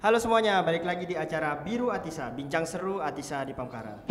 Halo semuanya, balik lagi di acara Biru Atisa, bincang seru Atisa di Pamekaran.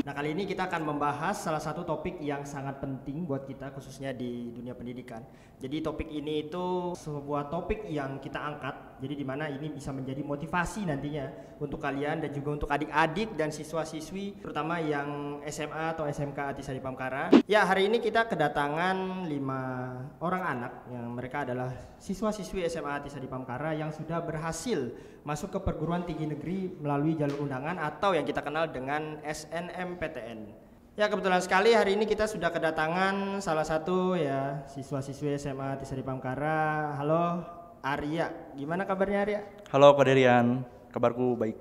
Nah, kali ini kita akan membahas salah satu topik yang sangat penting buat kita khususnya di dunia pendidikan. Jadi topik ini itu sebuah topik yang kita angkat, jadi di mana ini bisa menjadi motivasi nantinya untuk kalian dan juga untuk adik-adik dan siswa-siswi terutama yang SMA atau SMK Atisa di Pamekaran. Ya, hari ini kita kedatangan 5 orang anak yang mereka adalah siswa-siswi SMA Atisa di Pamekaran yang sudah berhasil masuk ke perguruan tinggi negeri melalui jalur undangan atau yang kita kenal dengan SNMPTN. Ya, kebetulan sekali hari ini kita sudah kedatangan salah satu ya siswa-siswi SMA Atisa di Pamekaran. Halo Arya, gimana kabarnya Arya? Halo Kak Derian, kabarku baik.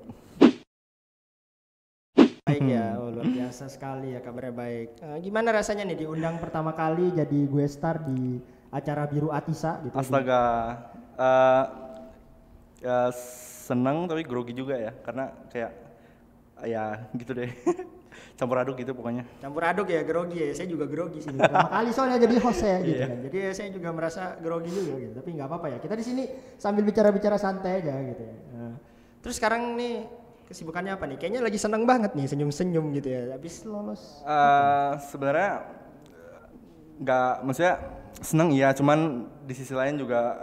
Baik ya, luar biasa sekali ya kabarnya baik. Gimana rasanya nih diundang pertama kali jadi gue star di acara Biru Atisa gitu? Astaga, ya seneng tapi grogi juga ya, karena kayak ya gitu deh. Campur aduk gitu pokoknya. Campur aduk ya, grogi ya. Saya juga grogi sini. Pertama kali soalnya jadi host ya gitu kan. Jadi saya juga merasa grogi juga gitu. Tapi nggak apa-apa ya. Kita di sini sambil bicara-bicara santai aja gitu ya. Terus sekarang nih kesibukannya apa nih? Kayaknya lagi seneng banget nih, senyum-senyum gitu ya. Habis lolos. Sebenarnya nggak, maksudnya seneng iya, cuman di sisi lain juga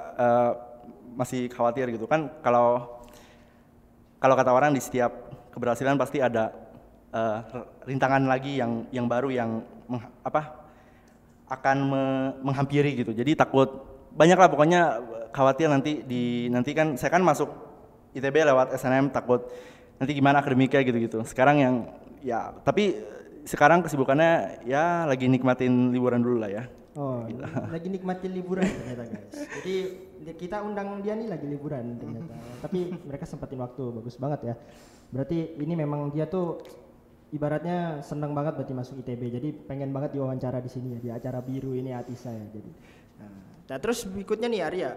masih khawatir gitu kan. Kalau kata orang di setiap keberhasilan pasti ada rintangan lagi yang baru yang akan menghampiri gitu. Jadi takut banyak lah pokoknya, khawatir nanti kan saya kan masuk ITB lewat SNM, takut nanti gimana akademiknya gitu. Sekarang yang ya, tapi sekarang kesibukannya ya lagi nikmatin liburan dulu lah ya. Oh, gitu. Lagi nikmatin liburan ternyata guys. Jadi kita undang dia nih lagi liburan ternyata. Tapi mereka sempetin waktu, bagus banget ya. Berarti ini memang dia tuh ibaratnya senang banget berarti masuk ITB, jadi pengen banget diwawancara di sini ya, di acara Biru ini Atisa ya. Jadi nah terus berikutnya nih Arya,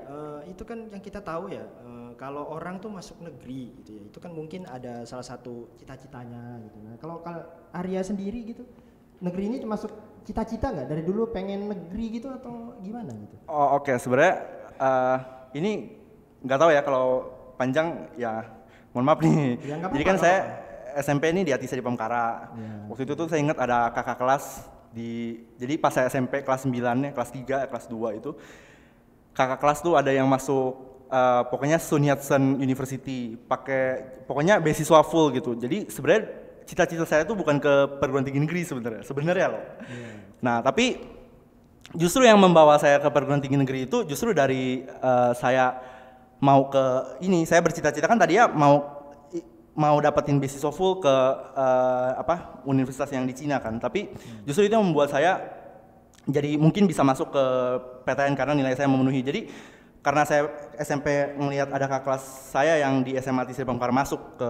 itu kan yang kita tahu ya, kalau orang tuh masuk negeri gitu ya, itu kan mungkin ada salah satu cita-citanya gitu. Nah kalau Arya sendiri gitu, negeri ini termasuk cita-cita nggak dari dulu pengen negeri gitu atau gimana gitu? Oh oke. Sebenarnya ini nggak tahu ya kalau panjang ya, mohon maaf nih. Ya, jadi kan saya SMP ini di Atisa di Pamekaran. Waktu itu tuh saya ingat ada kakak kelas jadi pas saya SMP kelas 9 ya, kelas 3, kelas 2 itu kakak kelas tuh ada yang masuk pokoknya Sun Yat-sen University, pokoknya beasiswa full gitu. Jadi sebenarnya cita-cita saya tuh bukan ke perguruan tinggi negeri sebenarnya loh. Nah, tapi justru yang membawa saya ke perguruan tinggi negeri itu justru dari saya mau ke ini, saya bercita-cita kan tadi ya mau dapetin beasiswa full ke universitas yang di Cina kan, tapi justru itu yang membuat saya jadi mungkin bisa masuk ke PTN karena nilai saya memenuhi. Jadi karena saya SMP melihat ada kakak kelas saya yang di SMA Atisa Pamekaran masuk ke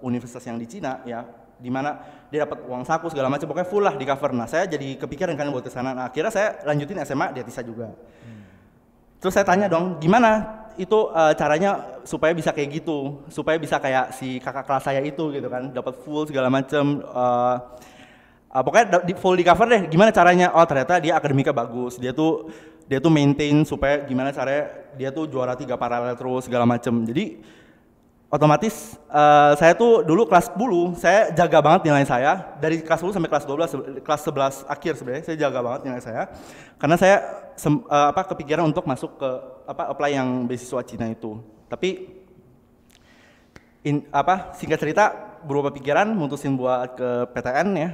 universitas yang di Cina ya, di mana dia dapat uang saku segala macam, pokoknya full lah di cover. Nah saya jadi kepikiran kan buat ke sana. Nah akhirnya saya lanjutin SMA di Atisa juga. Terus saya tanya dong, gimana itu caranya supaya bisa kayak gitu, supaya bisa kayak si kakak kelas saya itu gitu kan, dapat full segala macam, pokoknya full di cover deh. Gimana caranya? Oh ternyata dia akademika bagus, dia tuh maintain supaya gimana caranya dia tuh juara 3 paralel terus segala macam. Jadi otomatis saya tuh dulu kelas 10 saya jaga banget nilai saya, dari kelas 10 sampai kelas 12, kelas 11 akhir sebenarnya saya jaga banget nilai saya, karena saya kepikiran untuk masuk ke apply yang beasiswa Cina itu. Tapi singkat cerita berubah pikiran, mutusin buat ke PTN ya.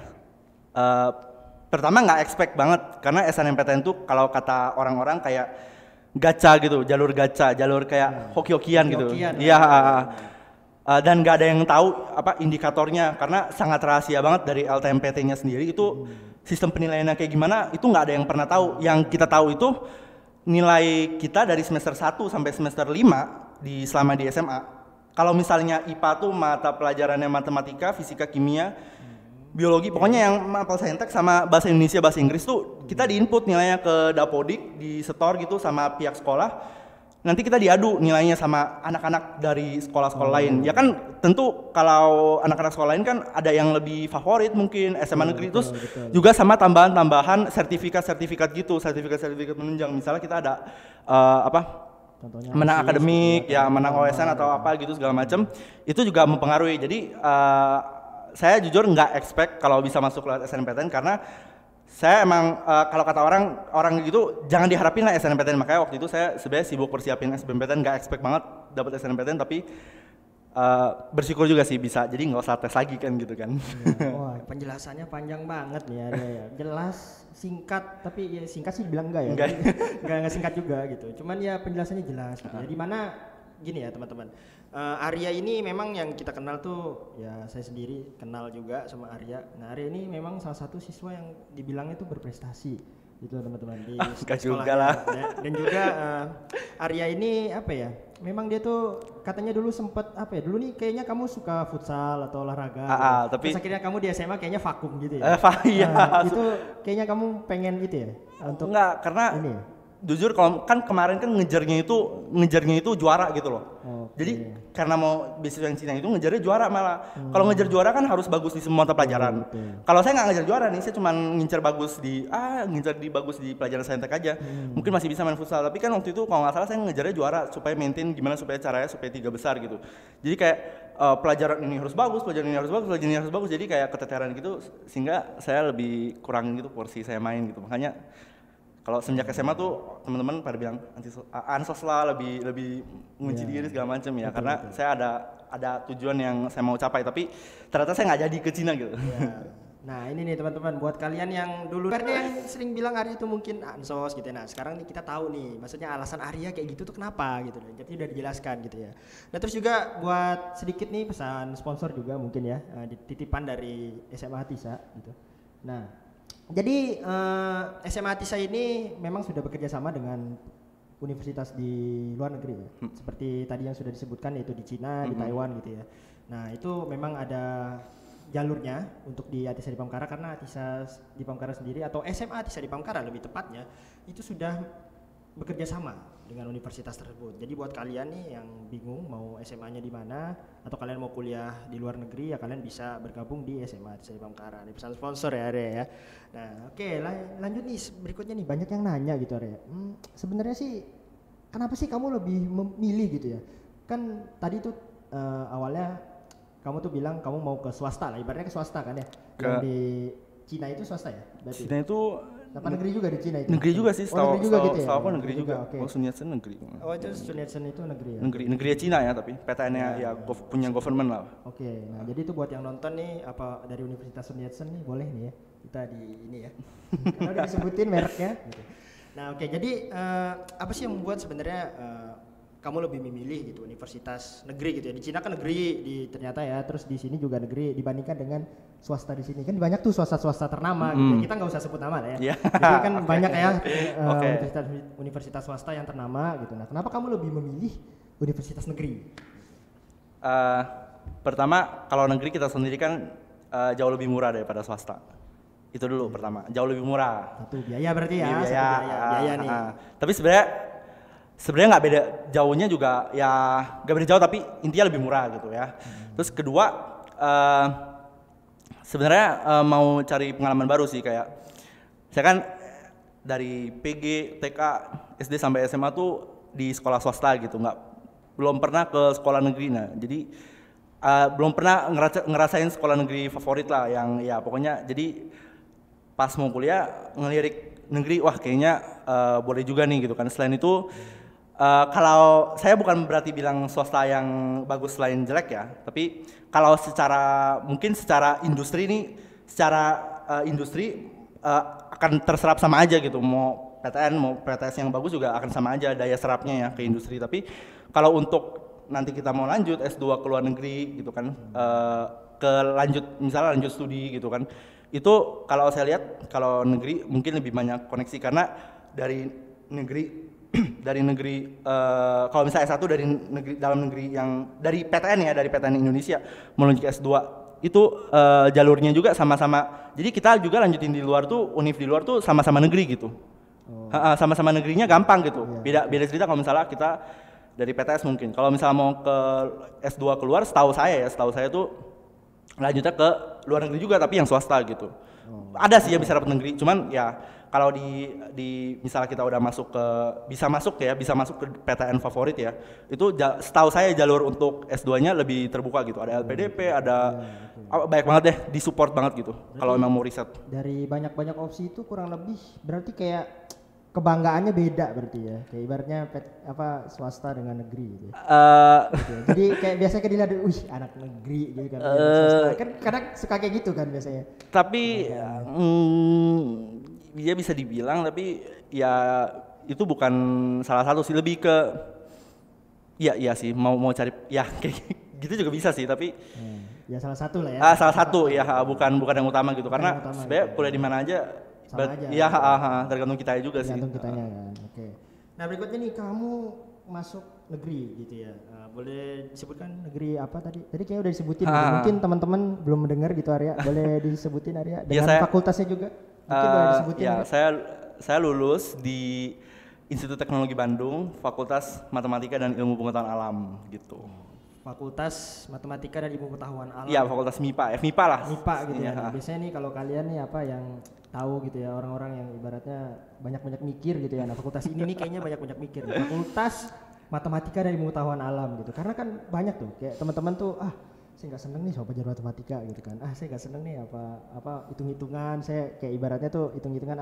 Pertama nggak expect banget karena SNMPTN tuh kalau kata orang-orang kayak gacha gitu, jalur kayak hoki-hokian gitu. Iya. Dan nggak ada yang tahu indikatornya karena sangat rahasia banget dari LTMPT-nya sendiri itu sistem penilaiannya kayak gimana itu nggak ada yang pernah tahu. Yang kita tahu itu nilai kita dari semester 1 sampai semester 5 selama di SMA. Kalau misalnya IPA tuh mata pelajarannya matematika, fisika, kimia, biologi, pokoknya yang mapel saintek sama bahasa Indonesia, bahasa Inggris tuh kita diinput nilainya ke Dapodik, di setor gitu sama pihak sekolah. nanti kita diadu nilainya sama anak-anak dari sekolah-sekolah lain. Ya kan tentu kalau anak-anak sekolah lain kan ada yang lebih favorit mungkin SMA negeri, terus juga sama tambahan-tambahan sertifikat-sertifikat gitu, sertifikat-sertifikat menunjang. Misalnya kita ada contohnya menang akademik, ya menang OSN atau apa gitu segala macam, itu juga mempengaruhi. Jadi saya jujur nggak expect kalau bisa masuk lewat SNMPTN karena saya emang kalau kata orang gitu jangan diharapin lah SNMPTN, makanya waktu itu saya sebenarnya sibuk persiapin SBMPTN, nggak expect banget dapat SNMPTN, tapi bersyukur juga sih bisa, jadi nggak usah tes lagi kan gitu kan. Wah, penjelasannya panjang banget nih ya. Jelas, singkat, tapi ya singkat sih bilang enggak ya. Enggak singkat juga gitu. Cuman ya penjelasannya jelas gitu. Ya, dimana gini ya teman-teman. Arya ini memang yang kita kenal tuh ya saya sendiri kenal juga sama Arya. Nah, Arya ini memang salah satu siswa yang dibilangnya tuh berprestasi gitu teman-teman di sekolah. Dan juga Arya ini apa ya? Memang dia tuh katanya dulu sempet apa ya? Dulu nih kayaknya kamu suka futsal atau olahraga. Tapi terus akhirnya kamu di SMA kayaknya vakum gitu ya. Itu kayaknya kamu pengen itu ya untuk enggak, karena ini jujur kalau kan kemarin kan ngejarnya itu juara gitu loh. Jadi karena mau beasiswa yang Cina itu ngejarnya juara malah. Kalau ngejar juara kan harus bagus di semua mata pelajaran. Kalau saya nggak ngejar juara nih, saya cuma ngincar bagus di bagus di pelajaran saintek aja. Mungkin masih bisa main futsal, tapi kan waktu itu kalau nggak salah saya ngejarnya juara supaya maintain gimana supaya caranya supaya 3 besar gitu. Jadi kayak pelajaran ini harus bagus, pelajaran ini harus bagus, pelajaran ini harus bagus. Jadi kayak keteteran gitu sehingga saya lebih kurangin gitu porsi saya main gitu. Makanya kalau semenjak SMA tuh teman-teman pada bilang ansos lah, lebih mengunci diri segala macam ya, karena saya ada tujuan yang saya mau capai, tapi ternyata saya nggak jadi ke Cina gitu. Nah ini nih teman-teman, buat kalian yang dulu karena yang sering bilang Arya itu mungkin ansos gitu ya. Nah sekarang nih kita tahu nih, maksudnya alasan Arya kayak gitu tuh kenapa gitu loh. Jadi udah dijelaskan gitu ya. Nah terus juga buat sedikit nih pesan sponsor juga mungkin ya, titipan dari SMA Tisa gitu. Nah jadi SMA Tisa ini memang sudah bekerja sama dengan universitas di luar negeri ya. Seperti tadi yang sudah disebutkan yaitu di Cina, di Taiwan gitu ya. Nah itu memang ada jalurnya untuk di Atisa di Pamkara, karena Atisa di Pamkara sendiri atau SMA Atisa di Pamkara lebih tepatnya itu sudah bekerja sama dengan universitas tersebut. Jadi buat kalian nih yang bingung mau SMA-nya di mana atau kalian mau kuliah di luar negeri ya kalian bisa bergabung di SMA Atisa di Pamkara. Ini pesan sponsor ya Arya ya. Nah, oke, lanjut nih berikutnya nih, banyak yang nanya gitu Arya. Sebenarnya sih kenapa sih kamu lebih memilih gitu ya? Kan tadi tuh awalnya kamu tuh bilang kamu mau ke swasta lah, ibaratnya ke swasta kan ya. Yang di Cina itu swasta ya? Berarti Cina itu apa negeri juga di Cina itu? Negeri juga sih, setahu gitu ya? Aku negeri juga. Okay. Sun Yat-sen negeri. Oh itu Sun Yat-sen itu negeri ya? Negeri Cina ya, tapi PTN-nya punya government lah. Oke, nah jadi itu buat yang nonton nih apa dari Universitas Sun Yat-sen nih boleh nih ya kita di ini ya. Karena udah disebutin mereknya. Gitu. Nah oke, jadi apa sih yang membuat sebenarnya kamu lebih memilih gitu universitas negeri gitu ya? Di Cina kan negeri ternyata ya, terus di sini juga negeri dibandingkan dengan swasta di sini kan banyak tuh swasta ternama gitu ya. Kita nggak usah sebut nama lah ya. Jadi kan banyak ya universitas swasta yang ternama gitu. Nah kenapa kamu lebih memilih universitas negeri? Pertama kalau negeri kita sendiri kan jauh lebih murah daripada swasta. Itu dulu pertama, jauh lebih murah. Satu biaya berarti ya. Biaya nih. Tapi sebenarnya nggak beda jauhnya juga ya, nggak beda jauh tapi intinya lebih murah gitu ya. Terus kedua sebenarnya mau cari pengalaman baru sih, kayak saya kan dari PG, TK, SD sampai SMA tuh di sekolah swasta gitu, belum pernah ke sekolah negeri. Nah jadi belum pernah ngerasain sekolah negeri favorit lah yang ya pokoknya, jadi pas mau kuliah ngelirik negeri, wah kayaknya boleh juga nih gitu kan. Selain itu kalau saya bukan berarti bilang swasta yang bagus selain jelek ya, tapi kalau mungkin secara industri nih, industri akan terserap sama aja gitu. Mau PTN mau PTS yang bagus juga akan sama aja daya serapnya ya ke industri. Tapi kalau untuk nanti kita mau lanjut S2 ke luar negeri gitu kan, misalnya lanjut studi gitu kan, itu kalau saya lihat kalau negeri mungkin lebih banyak koneksi, karena dari negeri kalau misalnya S1 dari dalam negeri yang dari PTN Indonesia menuju ke S2 itu jalurnya juga sama-sama. Jadi kita juga lanjutin di luar tuh, univ di luar tuh sama-sama negeri gitu. Sama-sama negerinya gampang gitu. Beda cerita kalau misalnya kita dari PTS mungkin. Kalau misalnya mau ke S2 keluar, setahu saya tuh lanjutnya ke luar negeri juga tapi yang swasta gitu. Ada sih yang bisa dapat negeri, cuman ya kalau di misalnya kita udah bisa masuk ke PTN favorit ya. Itu setahu saya jalur untuk S2-nya lebih terbuka gitu. Ada LPDP, ada banyak banget deh, disupport banget gitu. Kalau emang mau riset. Dari banyak-banyak opsi itu kurang lebih berarti kayak kebanggaannya beda berarti ya. Kayak ibaratnya swasta dengan negeri gitu. Gitu. Jadi kayak biasanya dilihat, wih anak negeri gitu kan. Swasta. Kan kadang suka kayak gitu kan biasanya. Tapi dia bisa dibilang tapi ya itu bukan salah satu sih, lebih ke iya sih mau cari ya kayak gitu juga bisa sih tapi ya salah satu lah ya. Salah satu ya bukan yang utama gitu karena sebenarnya kuliah di mana aja ya tergantung kita juga sih. Tergantung kitanya kan. Oke. Nah berikutnya nih kamu masuk negeri gitu ya. Boleh disebutkan negeri apa tadi? Tadi kayaknya udah disebutin. Mungkin teman-teman belum mendengar gitu Arya. Boleh disebutin Arya dengan fakultasnya juga. Mungkin boleh disebutin. Ya, saya lulus di Institut Teknologi Bandung, Fakultas Matematika dan Ilmu Pengetahuan Alam gitu. Fakultas Matematika dan Ilmu Pengetahuan Alam. Iya, Fakultas MIPA, FMIPA lah. MIPA gitu ya. Nah, biasanya nih kalau kalian nih yang tahu gitu ya, orang-orang yang ibaratnya banyak-banyak mikir gitu ya. Nah, fakultas ini nih kayaknya banyak-banyak mikir. Fakultas Matematika dan Ilmu Pengetahuan Alam gitu. Karena kan banyak tuh kayak teman-teman tuh saya nggak seneng nih sama pelajaran matematika gitu kan. Saya nggak seneng nih apa hitung-hitungan. Saya kayak ibaratnya tuh hitung-hitungan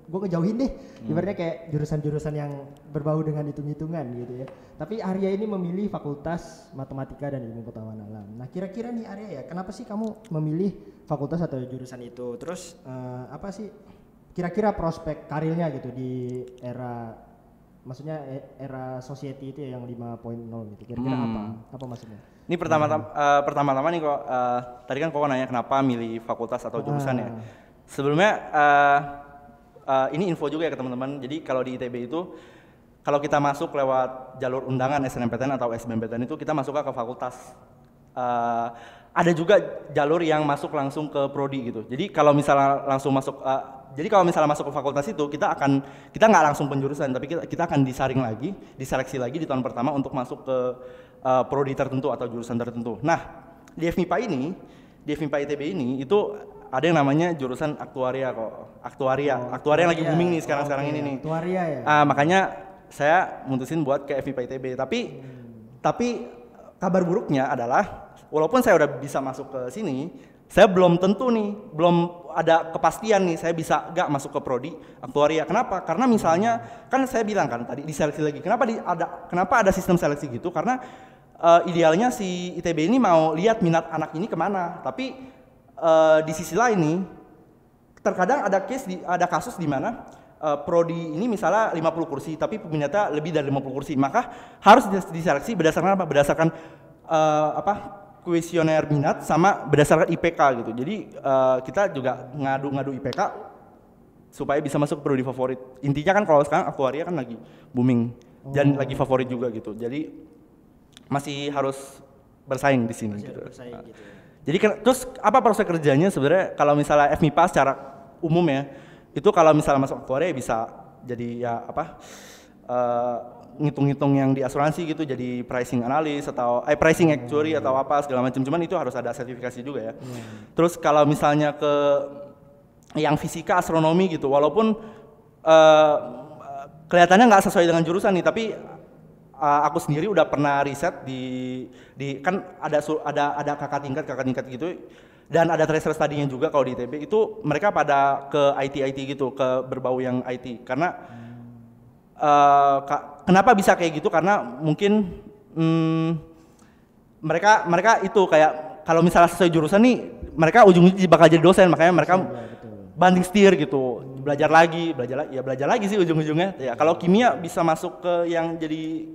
gue ngejauhin deh. Ibaratnya kayak jurusan-jurusan yang berbau dengan hitung-hitungan gitu ya. Tapi Arya ini memilih Fakultas Matematika dan Ilmu Pengetahuan Alam. Nah kira-kira nih Arya ya, kenapa sih kamu memilih fakultas atau jurusan itu? Terus apa sih kira-kira prospek karirnya gitu di era society itu ya yang 5.0 gitu. Kira-kira apa maksudnya? Ini pertama-tama nih kok tadi kan kok nanya kenapa milih fakultas atau jurusan ya. Sebelumnya ini info juga ya ke teman-teman. Jadi kalau di ITB itu kalau kita masuk lewat jalur undangan SNMPTN atau SBMPTN itu kita masuk ke fakultas. Ada juga jalur yang masuk langsung ke prodi gitu. Jadi kalau misalnya langsung masuk masuk ke fakultas itu kita nggak langsung penjurusan tapi kita akan diseleksi lagi di tahun pertama untuk masuk ke prodi tertentu atau jurusan tertentu. Nah, di FMIPA ITB ini itu ada yang namanya jurusan aktuaria kok. Aktuaria yang lagi booming nih sekarang ini nih. Aktuaria ya. Makanya saya mutusin buat ke FMIPA ITB tapi kabar buruknya adalah walaupun saya udah bisa masuk ke sini, saya belum tentu nih, belum ada kepastian nih saya bisa gak masuk ke prodi aktuaria. Kenapa? Karena misalnya kan saya bilang kan tadi diseleksi lagi. Kenapa ada sistem seleksi gitu? Karena idealnya si ITB ini mau lihat minat anak ini kemana. Tapi di sisi lain nih, terkadang ada kasus di mana prodi ini misalnya 50 kursi, tapi peminatnya lebih dari 50 kursi. Maka harus diseleksi berdasarkan apa? Berdasarkan kuesioner minat sama berdasarkan IPK gitu. Jadi kita juga ngadu IPK supaya bisa masuk prodi favorit. Intinya kan kalau sekarang aktuaria kan lagi booming dan lagi favorit juga gitu. Jadi masih harus bersaing di sini gitu. Jadi terus apa proses kerjanya sebenarnya kalau misalnya FMIPA secara umum ya, itu kalau misalnya masuk aktuaria bisa jadi ngitung-ngitung yang di asuransi gitu, jadi pricing analis atau pricing actuary atau apa segala macam. Cuman itu harus ada sertifikasi juga ya. Terus kalau misalnya ke yang fisika, astronomi gitu, walaupun kelihatannya nggak sesuai dengan jurusan nih, tapi aku sendiri udah pernah riset di kan ada kakak tingkat gitu. Dan ada tracer study-nya juga kalau di ITB itu mereka pada ke IT gitu, ke berbau yang IT karena kenapa bisa kayak gitu? Karena mungkin mereka itu kayak kalau misalnya sesuai jurusan nih, mereka ujung-ujungnya bakal jadi dosen, makanya mereka banding setir gitu, belajar lagi sih ujung-ujungnya. Ya kalau kimia bisa masuk ke yang jadi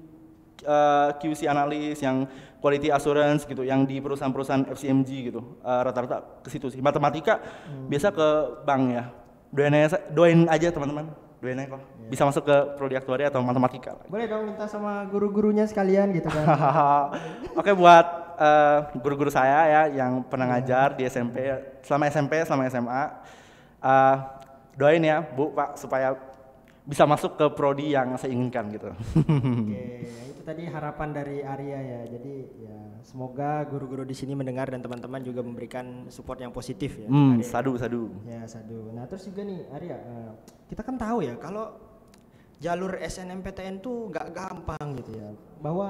QC analis, yang quality assurance gitu, yang di perusahaan-perusahaan FCMG gitu, rata-rata ke situ sih. Matematika biasa ke bank ya. Doain aja teman-teman. Kok bisa masuk ke prodi aktuaria atau matematika. Boleh dong minta sama guru-gurunya sekalian gitu kan. Oke, buat guru-guru saya ya yang pernah ngajar di selama SMA, doain ya Bu, Pak supaya bisa masuk ke prodi yang saya inginkan gitu. Oke, itu tadi harapan dari Arya ya. Jadi ya semoga guru-guru di sini mendengar dan teman-teman juga memberikan support yang positif ya. Sadu. Ya, sadu. Nah, terus juga nih Arya, kita kan tahu ya kalau jalur SNMPTN tuh nggak gampang gitu ya. Bahwa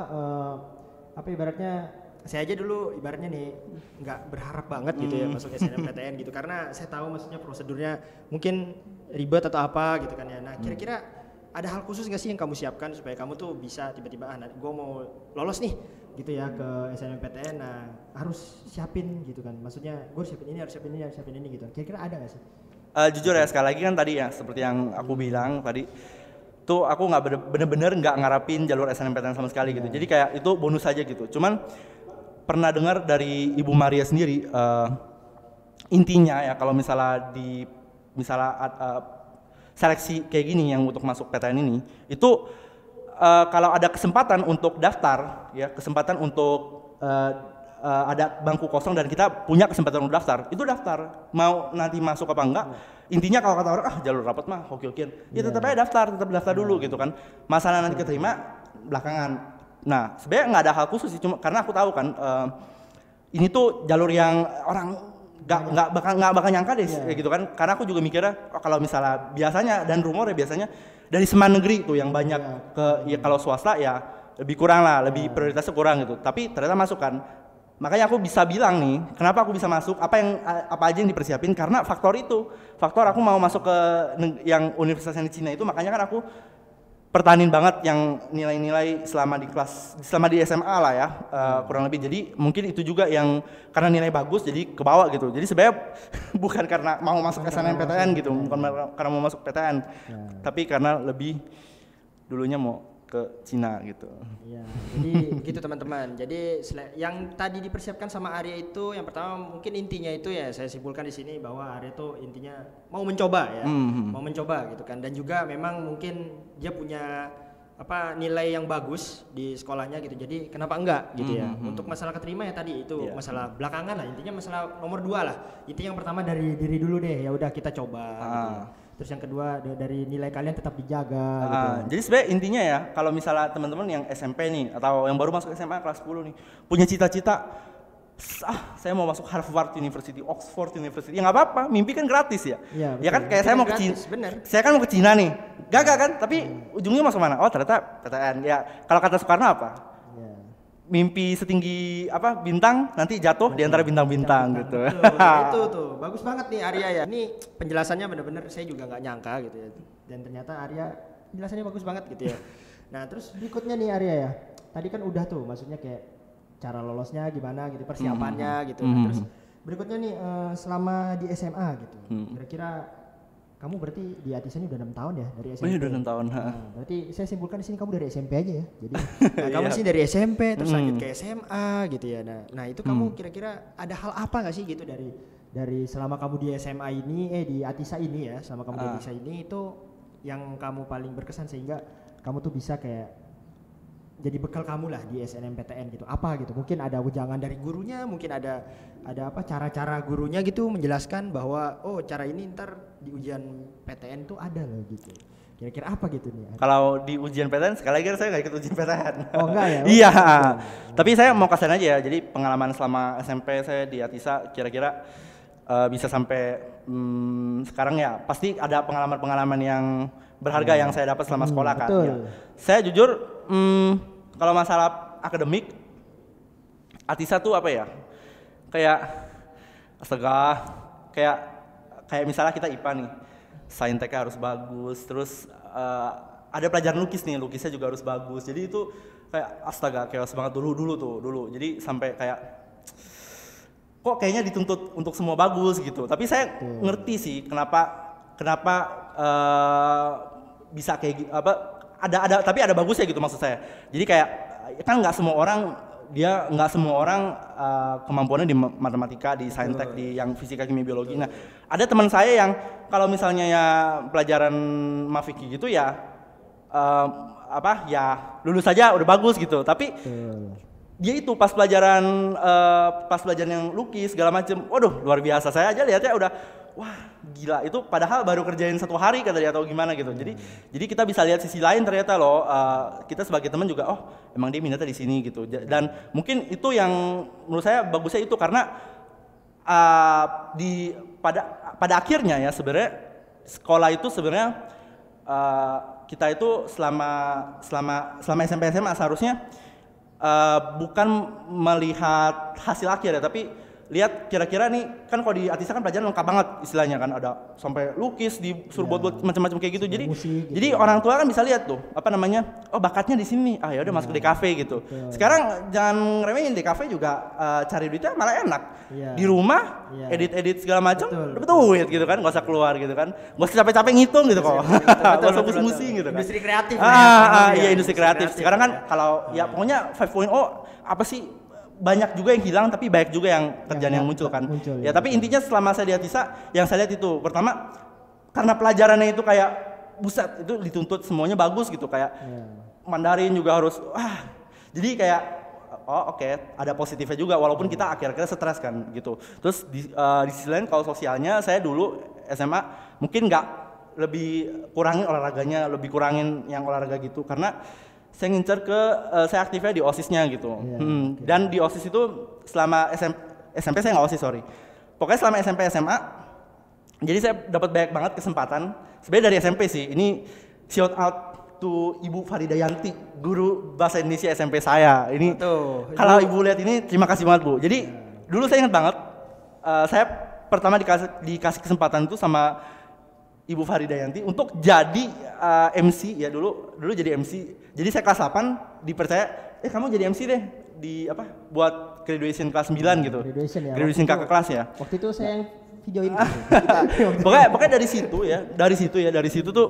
apa ibaratnya saya aja dulu ibaratnya nih nggak berharap banget gitu ya masuk SNMPTN gitu karena saya tahu maksudnya prosedurnya mungkin ribet atau apa gitu kan ya. Nah kira-kira ada hal khusus nggak sih yang kamu siapkan supaya kamu tuh bisa tiba-tiba gue mau lolos nih gitu ya ke SNMPTN, nah harus siapin gitu kan, maksudnya gue harus siapin ini gitu. Kira-kira ada nggak sih? Jujur ya, sekali lagi kan tadi ya seperti yang aku bilang tadi tuh aku nggak bener-bener nggak ngarapin jalur SNMPTN sama sekali gitu. Jadi kayak itu bonus aja gitu. Cuman pernah dengar dari Ibu Maria sendiri, intinya ya kalau misalnya seleksi kayak gini yang untuk masuk PTN ini itu kalau ada kesempatan untuk daftar ya, kesempatan untuk ada bangku kosong dan kita punya kesempatan untuk daftar, itu daftar mau nanti masuk apa enggak. Intinya kalau kata orang jalur rapat mah hoki-hokian ya tetap aja tetap daftar dulu gitu kan, masalah nanti keterima belakangan. Nah, sebenarnya nggak ada hal khusus sih, cuma karena aku tahu kan ini tuh jalur yang orang nggak bakal nyangka deh gitu kan. Karena aku juga mikirnya kalau misalnya biasanya dan rumor ya biasanya dari Seman Negeri tuh yang banyak ke ya kalau swasta ya lebih kurang lah, lebih prioritasnya kurang gitu. Tapi ternyata masuk kan. Makanya aku bisa bilang nih, kenapa aku bisa masuk, apa aja yang dipersiapin karena faktor aku mau masuk ke yang universitas yang di Cina itu, makanya kan aku pertahanin banget yang nilai-nilai selama di SMA lah ya, kurang lebih. Jadi mungkin itu juga yang karena nilai bagus jadi kebawa gitu. Jadi sebenarnya bukan karena mau masuk SNMPTN gitu, bukan karena mau masuk PTN, tapi karena lebih dulunya mau ke Cina gitu. Ya, jadi gitu teman-teman. Jadi yang tadi dipersiapkan sama Arya itu, yang pertama mungkin intinya itu ya saya simpulkan di sini bahwa Arya itu intinya mau mencoba ya, mau mencoba gitu kan. Dan juga memang mungkin dia punya nilai yang bagus di sekolahnya gitu. Jadi kenapa enggak gitu ya. Untuk masalah keterima ya tadi itu masalah belakangan lah. Intinya masalah nomor 2 lah. Intinya yang pertama dari diri dulu deh. Ya udah kita coba. Gitu. Terus yang kedua dari nilai kalian tetap dijaga gitu. Jadi sebenarnya intinya ya kalau misalnya teman-teman yang SMP nih atau yang baru masuk SMA kelas 10 nih punya cita-cita saya mau masuk Harvard University, Oxford University, ya nggak apa-apa, mimpi kan gratis ya. Ya kan kayak saya mau ke Cina, saya kan mau ke Cina nih, gagal kan, tapi ujungnya masuk mana? Oh ternyata PTN. Ya kalau kata Soekarno apa? Mimpi setinggi bintang nanti jatuh di antara bintang-bintang gitu. Itu tuh bagus banget nih Arya ya. Ini penjelasannya benar-benar saya juga nggak nyangka gitu ya. Dan ternyata Arya penjelasannya bagus banget gitu ya. Nah terus berikutnya nih Arya ya. Tadi kan udah tuh maksudnya kayak cara lolosnya gimana gitu, persiapannya gitu. Nah, terus berikutnya nih selama di SMA gitu. Kira-kira kamu berarti di Atisa ini udah 6 tahun ya dari SMP. Oh iya udah 6 tahun. Nah, berarti saya simpulkan di sini kamu dari SMP aja ya. Jadi kamu sih dari SMP terus lanjut ke SMA gitu ya. Nah itu kamu kira-kira ada hal apa nggak sih gitu dari selama kamu di SMA ini di Atisa ini ya, selama kamu di Atisa ini itu yang kamu paling berkesan sehingga kamu tuh bisa kayak jadi bekal kamu lah di SNMPTN gitu, apa gitu, mungkin ada ujangan dari gurunya, mungkin ada cara-cara gurunya gitu menjelaskan bahwa cara ini ntar di ujian PTN tuh ada loh gitu, kira-kira apa gitu nih? Kalau di ujian PTN sekali lagi saya nggak ikut ujian PTN. Oh enggak ya? Iya, tapi saya mau kasih aja ya, jadi pengalaman selama SMP saya di Atisa kira-kira bisa sampai sekarang ya, pasti ada pengalaman-pengalaman yang berharga yang saya dapat selama sekolah kan. Ya. Saya jujur kalau masalah akademik Atisa tuh apa ya? Kayak astaga, kayak misalnya kita IPA nih. Sainteknya harus bagus, terus ada pelajaran lukis nih, lukisnya juga harus bagus. Jadi itu kayak astaga, chaos banget dulu. Jadi sampai kayak kok kayaknya dituntut untuk semua bagus gitu. Tapi saya ngerti sih kenapa bisa kayak gitu, tapi ada bagusnya gitu maksud saya. Jadi kayak kan nggak semua orang kemampuannya di matematika, di saintek, di yang fisika, kimia, biologi. Nah, ada teman saya yang kalau misalnya ya pelajaran mafiki gitu ya ya lulus saja udah bagus gitu. Tapi dia itu pas pelajaran yang lukis segala macem, waduh luar biasa. Saya aja lihatnya udah wah gila itu padahal baru kerjain 1 hari kata dia atau gimana gitu. Jadi kita bisa lihat sisi lain ternyata loh, kita sebagai teman juga oh emang dia minatnya di sini gitu. Dan mungkin itu yang menurut saya bagusnya itu karena pada akhirnya ya sebenarnya sekolah itu sebenarnya kita itu selama SMP SMA seharusnya bukan melihat hasil akhir ya, tapi lihat kira-kira nih kan kalau di Atisa kan pelajaran lengkap banget istilahnya kan, ada sampai lukis disuruh buat macam-macam kayak gitu. Jadi orang tua kan bisa lihat tuh apa namanya, oh bakatnya di sini, ya udah masuk DKV gitu. Sekarang jangan ngeremehin, DKV juga cari duitnya malah enak. Di rumah edit segala macam dapat duit gitu kan, nggak usah keluar gitu kan, nggak usah capek-capek ngitung gitu kok, nggak usah pusing-pusing gitu kan. Industri kreatif. Iya industri kreatif. Sekarang kan kalau ya pokoknya 5.0 apa sih, banyak juga yang hilang tapi banyak juga yang kerjaan yang muncul kan. Ya tapi intinya selama saya di Atisa yang saya lihat itu pertama karena pelajarannya itu kayak buset itu dituntut semuanya bagus gitu, kayak Mandarin juga harus jadi kayak oke, ada positifnya juga walaupun kita akhir-akhirnya stres kan gitu. Terus di sisi lain kalau sosialnya saya dulu SMA mungkin nggak lebih kurangin olahraganya, lebih kurangin yang olahraga gitu karena saya ngincer saya aktifnya di OSIS-nya gitu. Dan di OSIS itu selama SMP saya nggak OSIS, sorry. Pokoknya selama SMP SMA, jadi saya dapat banyak banget kesempatan. Sebenarnya dari SMP sih, ini shout out to Ibu Faridayanti, guru bahasa Indonesia SMP saya. Ini kalau Ibu lihat ini terima kasih banget Bu. Jadi dulu saya ingat banget, saya pertama dikasih kesempatan itu sama Ibu Faridayanti untuk jadi MC ya, dulu jadi MC. Jadi saya kelas 8 dipercaya, kamu jadi MC deh di buat graduation kelas 9 gitu. Graduation kakak kelas ya. Waktu itu saya yang videoin. Pokoknya dari situ tuh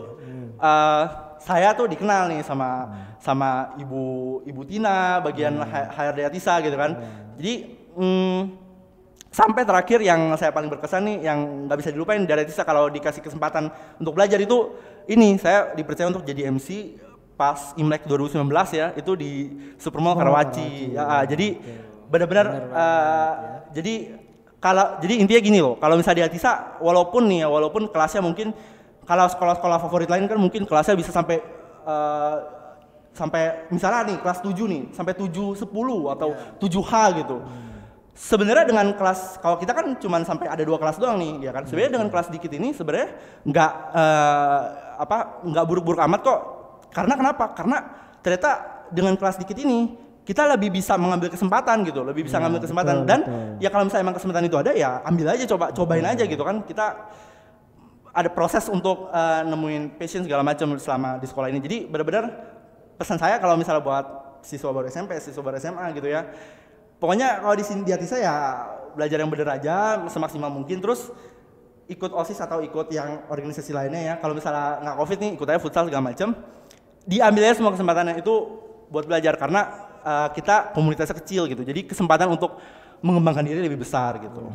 saya tuh dikenal nih sama Ibu Tina bagian HRD Atisa gitu kan. Jadi sampai terakhir yang saya paling berkesan nih, yang nggak bisa dilupain dari Atisa kalau dikasih kesempatan untuk belajar itu, ini saya dipercaya untuk jadi MC pas Imlek 2019 ya, itu di Supermall Karawaci. Jadi benar-benar jadi intinya gini loh, kalau misalnya di Atisa walaupun kelasnya mungkin kalau sekolah-sekolah favorit lain kan mungkin kelasnya bisa sampai misalnya nih kelas 7 nih sampai 7.10 atau 7H gitu. Sebenarnya dengan kelas, kalau kita kan cuma sampai ada 2 kelas doang nih, ya kan. Sebenarnya dengan kelas dikit ini sebenarnya nggak buruk-buruk amat kok. Karena kenapa? Karena ternyata dengan kelas dikit ini kita lebih bisa mengambil kesempatan gitu, lebih bisa ngambil kesempatan. Dan ya kalau misalnya emang kesempatan itu ada ya ambil aja, cobain aja gitu kan. Kita ada proses untuk nemuin passion segala macam selama di sekolah ini. Jadi benar-benar pesan saya kalau misalnya buat siswa baru SMP, siswa baru SMA gitu ya. Pokoknya kalau di sini di Atisa ya belajar yang bener aja semaksimal mungkin, terus ikut OSIS atau ikut yang organisasi lainnya ya. Kalau misalnya nggak COVID nih ikut aja futsal segala macam. Diambil aja semua kesempatannya itu buat belajar karena kita komunitasnya kecil gitu. Jadi kesempatan untuk mengembangkan diri lebih besar gitu.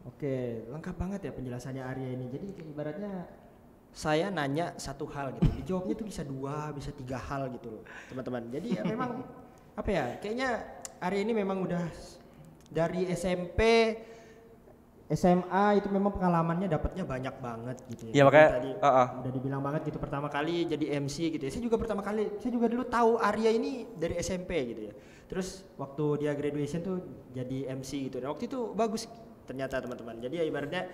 Oke, lengkap banget ya penjelasannya Arya ini. Jadi ibaratnya saya nanya satu hal gitu, dijawabnya tuh bisa 2, bisa 3 hal gitu loh, teman-teman. Jadi ya memang kayaknya Arya ini memang udah dari SMP, SMA itu memang pengalamannya dapatnya banyak banget gitu ya. Iya makanya tadi udah dibilang banget gitu, pertama kali jadi MC gitu ya. Saya juga dulu tahu Arya ini dari SMP gitu ya. Terus waktu dia graduation tuh jadi MC gitu. Dan waktu itu bagus ternyata teman-teman. Jadi ya ibaratnya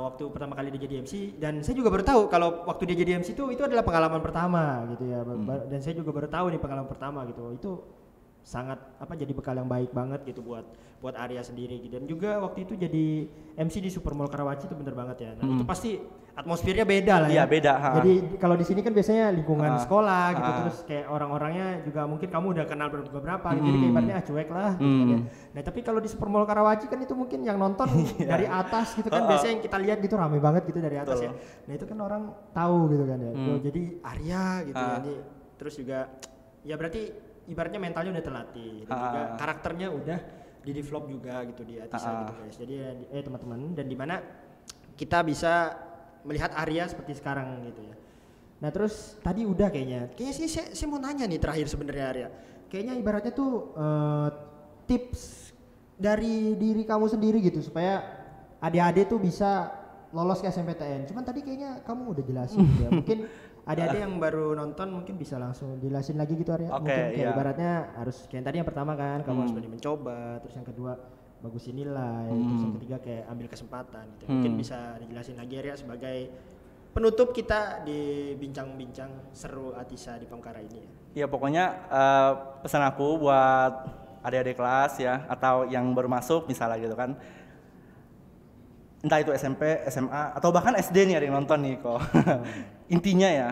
waktu pertama kali dia jadi MC, dan saya juga baru tahu kalau waktu dia jadi MC itu adalah pengalaman pertama gitu ya. Dan saya juga baru tahu nih pengalaman pertama gitu. Itu sangat jadi bekal yang baik banget gitu buat Arya sendiri gitu. Dan juga waktu itu jadi MC di Supermall Karawaci itu bener banget ya. Nah, itu pasti atmosfernya beda lah ya. Iya, beda. Jadi kalau di sini kan biasanya lingkungan sekolah gitu, terus kayak orang-orangnya juga mungkin kamu udah kenal beberapa gitu. Jadi kayak ibaratnya cuek lah gitu kan ya. Nah, tapi kalau di Supermall Karawaci kan itu mungkin yang nonton dari atas gitu kan, biasanya yang kita lihat gitu rame banget gitu dari atas ya. Nah, itu kan orang tahu gitu kan ya. Jadi Arya gitu ya. Terus juga ya berarti ibaratnya mentalnya udah terlatih, dan juga karakternya udah di-develop juga gitu di Atisa gitu guys. Jadi teman-teman, dan dimana kita bisa melihat Arya seperti sekarang gitu ya. Nah terus tadi udah kayaknya sih saya mau nanya nih terakhir sebenarnya Arya. Kayaknya ibaratnya tuh tips dari diri kamu sendiri gitu supaya adik-adik tuh bisa lolos ke SNMPTN. Cuman tadi kayaknya kamu udah jelasin ya. Mungkin ada yang baru nonton mungkin bisa langsung jelasin lagi gitu Arya. Mungkin kayak ibaratnya harus kayak tadi yang pertama kan kamu harus berani mencoba, terus yang kedua bagusin nilai, terus yang ketiga kayak ambil kesempatan gitu. Mungkin bisa dijelasin lagi Arya sebagai penutup kita di bincang-bincang seru Atisa di Pamkara ini ya. Ya pokoknya pesan aku buat adik-adik kelas ya atau yang baru masuk misalnya gitu kan. Entah itu SMP, SMA atau bahkan SD nih ada yang nonton nih kok. Intinya ya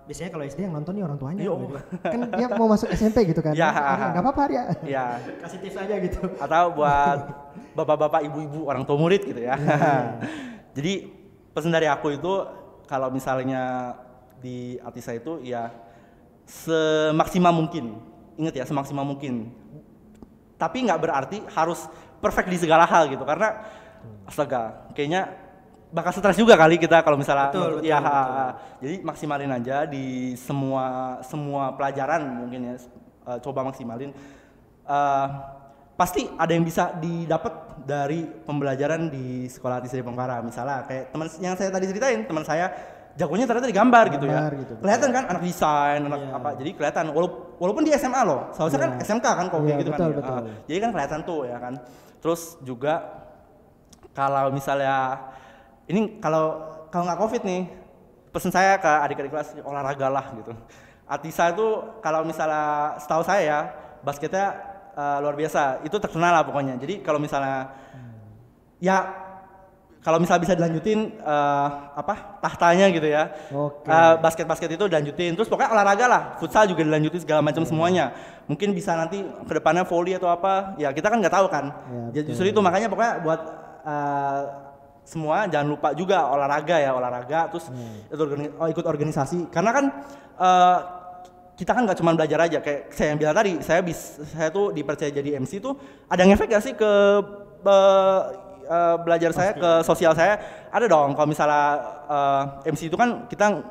biasanya kalau SD yang nonton nih orang tuanya gitu. Kan dia mau masuk SMP gitu kan. Ya, enggak apa-apa Arya. Ya. Kasih tips aja gitu. Atau buat bapak-bapak, ibu-ibu orang tua murid gitu ya. Jadi pesan dari aku itu kalau misalnya di Atisa itu ya semaksimal mungkin, ingat ya semaksimal mungkin. Tapi nggak berarti harus perfect di segala hal gitu karena astaga, kayaknya bakal stres juga kali kita kalau misalnya betul. Jadi maksimalin aja di semua pelajaran mungkin ya, coba maksimalin. Pasti ada yang bisa didapat dari pembelajaran di sekolah Atisa di Pamkara. Misalnya kayak teman yang saya tadi ceritain, teman saya jagonya ternyata di gambar gitu ya. Gitu, kelihatan kan anak desain, anak apa. Jadi kelihatan walaupun di SMA loh. Seharusnya kan SMK kan kalau kayak gitu betul, kan. Betul. Jadi kan kelihatan tuh ya kan. Terus juga kalau misalnya ini kalau nggak Covid nih, pesan saya ke adik-adik kelas olahraga lah gitu. Atisa itu kalau misalnya setahu saya ya basketnya luar biasa, itu terkenal lah pokoknya. Jadi kalau misalnya ya kalau misalnya bisa dilanjutin tahtanya gitu ya. Basket itu dilanjutin. Terus pokoknya olahraga lah, futsal juga dilanjutin segala macam semuanya. Mungkin bisa nanti kedepannya volley atau apa. Ya kita kan nggak tahu kan. Ya, justru itu makanya pokoknya buat semua jangan lupa juga olahraga terus ikut organisasi karena kan kita kan nggak cuma belajar aja kayak saya yang bilang tadi saya tuh dipercaya jadi MC tuh ada ngefek gak sih ke belajar saya ke sosial saya ada dong kalau misalnya MC itu kan kita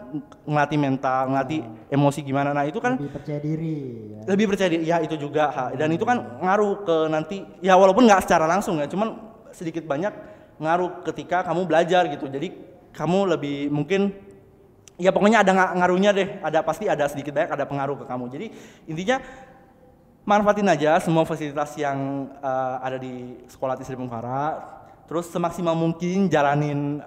ngelatih mental ngelatih emosi gimana nah itu kan lebih percaya diri ya itu juga dan itu kan ngaruh ke nanti ya walaupun nggak secara langsung ya cuman sedikit banyak ngaruh ketika kamu belajar gitu jadi kamu lebih mungkin ya pokoknya ada ngaruhnya deh pasti ada sedikit banyak ada pengaruh ke kamu jadi intinya manfaatin aja semua fasilitas yang ada di sekolah Atisa di Pamkara terus semaksimal mungkin jalanin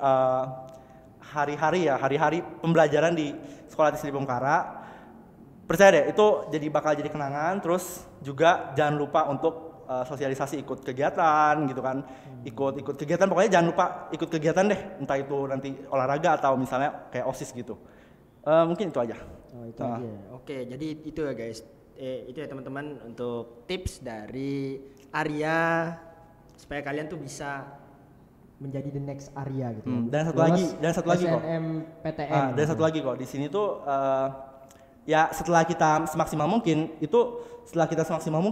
hari-hari pembelajaran di sekolah Atisa di Pamkara percaya deh itu bakal jadi kenangan terus juga jangan lupa untuk sosialisasi ikut kegiatan gitu kan ikut kegiatan pokoknya jangan lupa ikut kegiatan deh entah itu nanti olahraga atau misalnya kayak OSIS gitu mungkin itu aja. Itu aja. Oke jadi itu ya guys itu ya teman-teman untuk tips dari Arya supaya kalian tuh bisa menjadi the next Arya gitu. Dan satu lagi kok SNMPTN dan satu lagi kok di sini tuh ya setelah kita semaksimal mungkin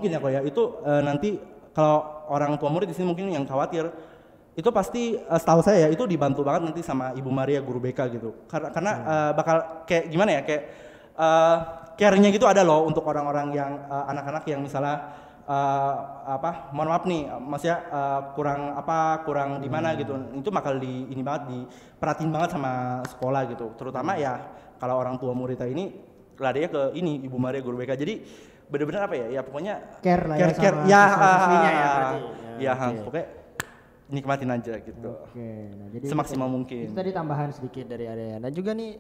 ya kok ya itu nanti kalau orang tua murid di sini mungkin yang khawatir itu pasti setahu saya ya itu dibantu banget nanti sama Ibu Maria guru BK gitu karena bakal kayak gimana ya kayak care-nya gitu ada loh untuk orang-orang yang anak-anak yang misalnya mohon maaf nih maksudnya kurang di mana gitu itu bakal ini banget diperhatiin banget sama sekolah gitu terutama ya kalau orang tua muridnya ini larinya ke ini Ibu Maria guru BK jadi benar-benar apa ya pokoknya care ya okay. Pokoknya nikmatin aja gitu nah, jadi semaksimal mungkin itu tadi tambahan sedikit dari Arya dan juga nih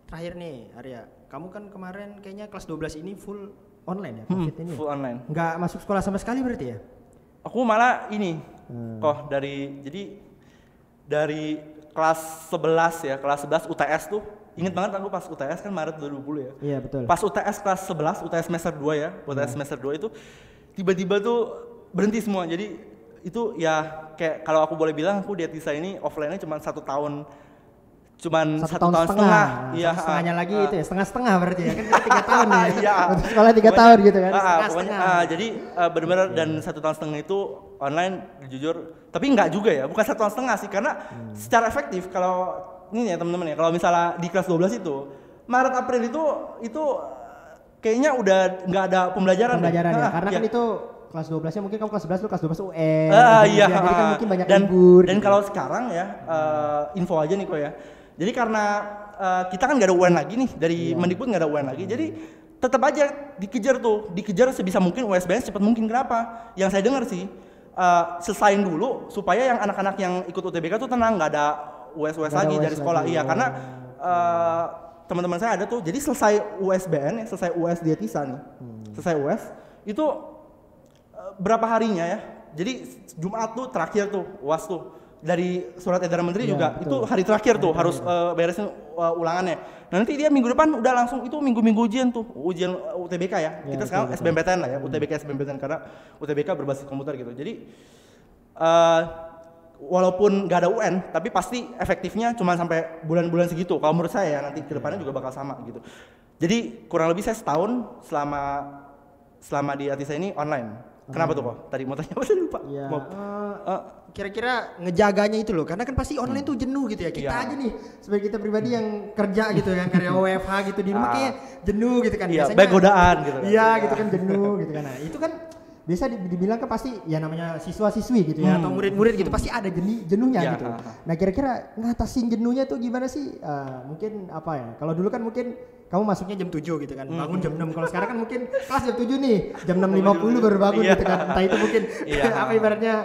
terakhir nih Arya kamu kan kemarin kayaknya kelas 12 ini full online ya COVID ini full online nggak masuk sekolah sama sekali berarti ya aku malah ini dari kelas 11 ya kelas 11 UTS tuh ingat banget aku pas UTS kan Maret 2020 ya. Iya betul. Pas UTS kelas 11, UTS semester 2 ya. UTS semester 2 itu tiba-tiba tuh berhenti semua. Jadi itu ya kayak kalau aku boleh bilang aku di Atisa ini offline-nya cuma 1 tahun. Cuman 1 tahun setengah. Iya, setengahnya lagi itu ya. Setengah berarti ya. Kan 3 tahun ya. Iya. Untuk sekolah 3 tahun gitu kan. Jadi benar-benar dan 1 tahun setengah itu online jujur. Tapi enggak juga ya. Bukan 1 tahun setengah sih karena secara efektif kalau ini ya teman-teman ya, kalau misalnya di kelas 12 itu Maret April itu kayaknya udah nggak ada pembelajaran ya, karena kan itu kelas 12-nya mungkin kamu kelas 11 lu kelas 12 UN. Iya. Jadi kan mungkin banyak dan libur. Dan gitu. kalau sekarang ya info aja nih kok ya. Jadi karena kita kan nggak ada UN lagi nih dari Mendikbud nggak ada UN lagi. Jadi tetap aja dikejar sebisa mungkin USBN cepat mungkin. Kenapa? Yang saya dengar sih selesain dulu supaya yang anak-anak yang ikut UTBK tuh tenang, nggak ada US lagi dari sekolah. Iya, karena teman-teman saya ada tuh. Jadi selesai USBN ya, selesai US dietisa nih. Selesai US itu berapa harinya ya? Jadi Jumat tuh terakhir tuh UAS tuh. Dari surat edaran menteri juga betul. Itu hari terakhir tuh harus beresin ulangannya. Nah, nanti dia minggu depan udah langsung itu minggu-minggu ujian tuh, ujian UTBK ya. Kita sekarang SBMPTN lah ya, UTBK SBMPTN karena UTBK berbasis komputer gitu. Jadi walaupun nggak ada UN, tapi pasti efektifnya cuma sampai bulan-bulan segitu. Kalau menurut saya ya, nanti kedepannya juga bakal sama gitu. Jadi kurang lebih saya setahun selama di Atisa ini online. Kenapa tuh kok? Tadi mau tanya apa sih lupa? Ya, kira-kira ngejaganya itu loh, karena kan pasti online tuh jenuh gitu ya. Kita aja nih sebagai kita pribadi yang kerja gitu kan, karya WFH gitu di rumah kayak jenuh gitu kan. Iya, baik godaan gitu kan. Iya gitu kan jenuh gitu kan. Nah itu kan biasa dibilang kan pasti ya namanya siswa-siswi gitu ya atau murid-murid gitu pasti ada jenuhnya gitu. Nah kira-kira ngatasin jenuhnya tuh gimana sih? Mungkin apa ya? Kalau dulu kan mungkin kamu masuknya jam 7 gitu kan, bangun jam 6. Kalau sekarang kan mungkin kelas jam 7 nih, jam 6.50 baru bangun gitu kan. Entah itu mungkin apa ibaratnya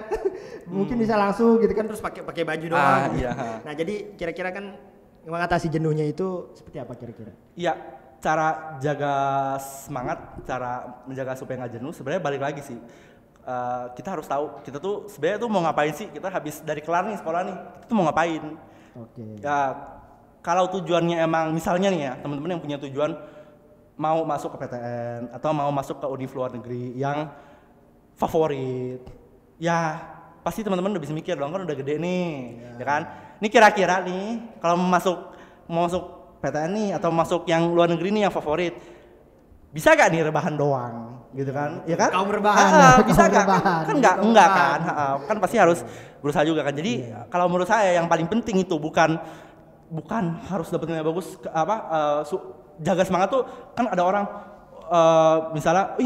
mungkin bisa langsung gitu kan terus pakai baju doang. Nah, jadi kira-kira kan mengatasi jenuhnya itu seperti apa kira-kira? Iya, cara jaga semangat, cara menjaga supaya nggak jenuh sebenarnya balik lagi sih. Kita harus tahu kita tuh sebenarnya tuh mau ngapain sih? Kita habis dari kelar nih sekolah nih, kita tuh mau ngapain? Ya kalau tujuannya emang misalnya nih ya teman-teman yang punya tujuan mau masuk ke PTN atau mau masuk ke univ luar negeri yang favorit, ya pasti teman-teman udah bisa mikir dong, kan udah gede nih, ya kan? Ini kira-kira nih kalau mau masuk PTN nih atau masuk yang luar negeri nih yang favorit, bisa gak nih rebahan doang, gitu kan? Ya kan? Kaum rebahan, bisa gak? Kan enggak kan? Kan pasti harus berusaha juga kan. Jadi kalau menurut saya yang paling penting itu bukan harus dapet nilai bagus, jaga semangat tuh kan ada orang misalnya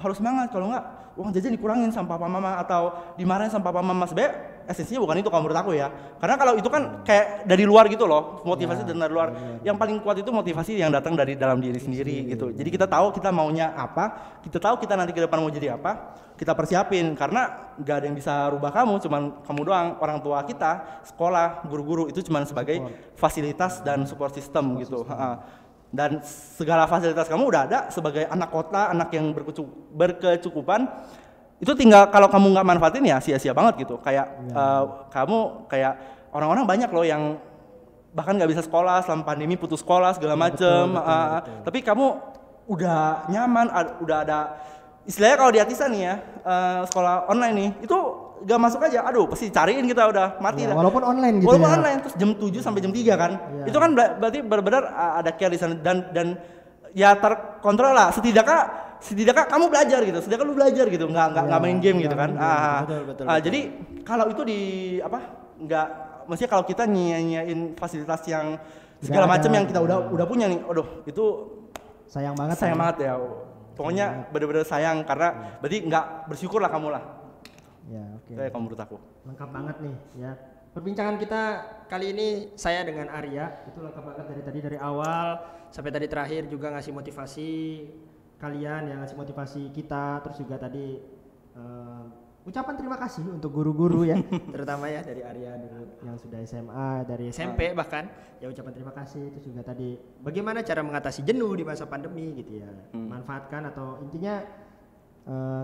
harus semangat, kalau enggak uang jajan dikurangin sama papa mama atau dimarahin sama papa mama. Sebenarnya esensinya bukan itu kalau menurut aku ya, karena kalau itu kan kayak dari luar gitu loh, motivasi dari luar. Yang paling kuat itu motivasi yang datang dari dalam diri sendiri gitu. Jadi kita tahu kita maunya apa, kita tahu kita nanti ke depan mau jadi apa, kita persiapin, karena nggak ada yang bisa rubah kamu, cuman kamu doang. Orang tua kita, sekolah, guru-guru itu cuman sebagai fasilitas dan support system gitu. Dan segala fasilitas kamu udah ada sebagai anak kota, anak yang berkecukupan. Itu tinggal kalau kamu nggak manfaatin ya sia-sia banget gitu. Kayak kamu kayak orang-orang banyak loh yang bahkan nggak bisa sekolah selama pandemi, putus sekolah segala macem. Tapi kamu udah nyaman, udah ada istilahnya kalau di Atisa nih ya, sekolah online nih, itu gak masuk aja, aduh pasti cariin kita udah mati lah. Walaupun online gitu walaupun online, terus jam 7 sampai jam 3 kan. Itu kan berarti benar-benar ada care di sana dan ya terkontrol lah, setidaknya kamu belajar gitu, setidaknya lu belajar gitu, nggak main game gitu kan. Betul. Jadi kalau itu maksudnya kalau kita nyanyain fasilitas yang segala macam yang kita udah punya nih, aduh itu sayang banget ya. Pokoknya bener-bener sayang karena berarti nggak bersyukur lah kamu lah. Ya, oke. Kayak kamu menurut aku. Lengkap banget nih ya. Perbincangan kita kali ini saya dengan Arya itu lengkap banget dari awal sampai tadi terakhir, juga ngasih motivasi kalian, yang ngasih motivasi kita, terus juga tadi ucapan terima kasih untuk guru-guru ya, terutama ya dari Arya dulu yang sudah SMA, dari SMP bahkan ya, ucapan terima kasih. Terus juga tadi bagaimana cara mengatasi jenuh di masa pandemi gitu ya, manfaatkan atau intinya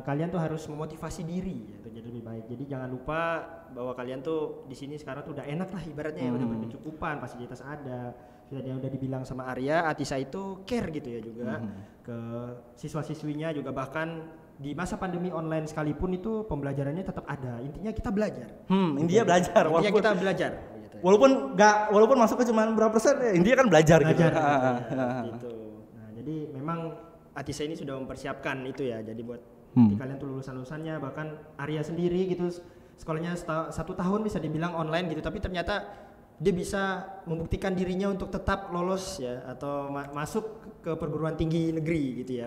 kalian tuh harus memotivasi diri ya, untuk jadi lebih baik. Jadi jangan lupa bahwa kalian tuh di sini sekarang tuh udah enak lah ibaratnya ya, udah berkecukupan, fasilitas ada. Yang udah dibilang sama Arya, Atisa itu care gitu ya juga ke siswa-siswinya juga, bahkan di masa pandemi online sekalipun itu pembelajarannya tetap ada. Intinya kita belajar. Intinya belajar. Intinya kita belajar. Gitu. Walaupun masuknya cuma berapa persen, intinya kan belajar gitu. Gitu. Nah, jadi memang Atisa ini sudah mempersiapkan itu ya. Jadi buat kalian tuh lulusan-lulusannya, bahkan Arya sendiri gitu sekolahnya 1 tahun bisa dibilang online gitu, tapi ternyata dia bisa membuktikan dirinya untuk tetap lolos ya, atau masuk ke perguruan tinggi negeri gitu ya.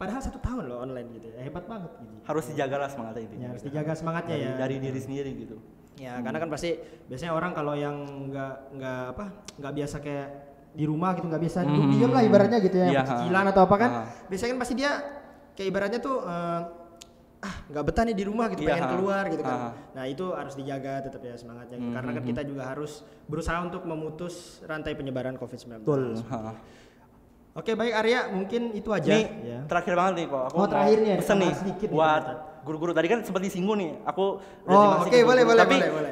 Padahal 1 tahun loh online gitu ya, hebat banget gitu. Harus dijaga lah semangatnya itu. Ya, harus dijaga semangatnya ya. Dari diri sendiri gitu. Ya, karena kan pasti biasanya orang kalau yang nggak biasa kayak di rumah gitu, nggak biasa duduk diam lah ibaratnya gitu ya, cicilan atau apa kan. Biasanya kan pasti dia kayak ibaratnya tuh nggak betah nih di rumah gitu, pengen keluar gitu kan. Nah itu harus dijaga tetap ya semangatnya, karena kan kita juga harus berusaha untuk memutus rantai penyebaran COVID-19. Betul. Oke, baik Arya, mungkin itu aja. Nih ya. Terakhir banget nih kok. Aku terakhir nih, pesen nih buat guru-guru tadi kan sempat disinggung nih. Aku oke, boleh.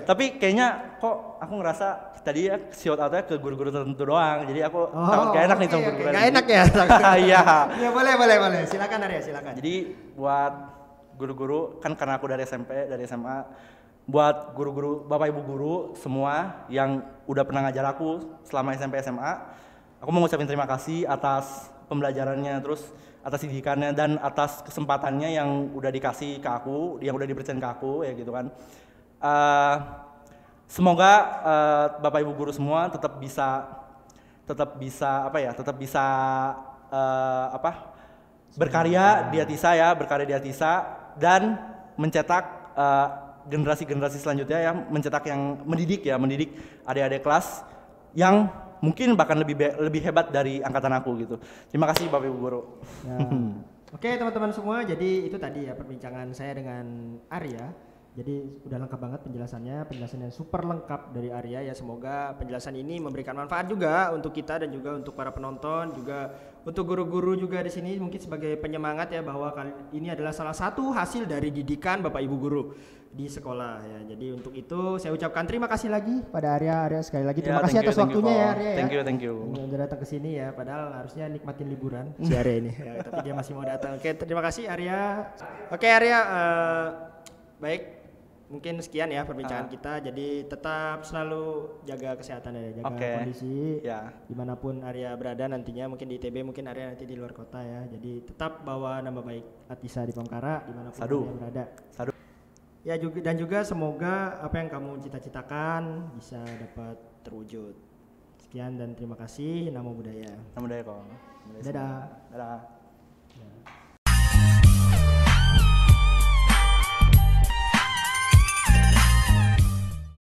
Tapi kayaknya kok aku ngerasa tadi ya shout out-nya ke guru-guru tertentu doang. Jadi aku takut gak enak nih sama guru-guru. Gak enak ya? Iya. Ya boleh. Silakan Arya, silakan. Jadi buat guru-guru, kan karena aku dari SMP, dari SMA, buat guru-guru, bapak ibu guru semua yang udah pernah ngajar aku selama SMP SMA, aku mau ngucapin terima kasih atas pembelajarannya, terus atas didikannya dan atas kesempatannya yang udah dikasih ke aku, yang udah diberikan ke aku ya gitu kan. Semoga bapak ibu guru semua tetap bisa berkarya di Atisa dan mencetak generasi-generasi selanjutnya yang mendidik adik-adik kelas yang mungkin bahkan lebih hebat dari angkatan aku gitu. Terima kasih Bapak Ibu Guru. Ya. Oke teman-teman semua, jadi itu tadi ya perbincangan saya dengan Arya. Jadi udah lengkap banget penjelasannya super lengkap dari Arya ya. Semoga penjelasan ini memberikan manfaat juga untuk kita dan juga untuk para penonton, juga untuk guru-guru juga di sini mungkin sebagai penyemangat ya, bahwa ini adalah salah satu hasil dari didikan Bapak Ibu guru di sekolah ya. Jadi untuk itu saya ucapkan terima kasih lagi pada Arya sekali lagi. Terima kasih atas waktunya ya Arya. Thank you. Udah datang ke sini ya, padahal harusnya nikmatin liburan si Arya ini ya, tapi dia masih mau datang. Oke, terima kasih Arya. Oke Arya, baik. Mungkin sekian ya perbincangan kita. Jadi tetap selalu jaga kesehatan ya, jaga kondisi dimanapun Arya berada nantinya. Mungkin di ITB, mungkin Arya nanti di luar kota ya. Jadi tetap bawa nama baik Atisa di Pamkara dimanapun Arya berada. Ya juga semoga apa yang kamu cita-citakan bisa dapat terwujud. Sekian dan terima kasih. Namo Buddhaya. Namo Buddhaya kok. Dadah.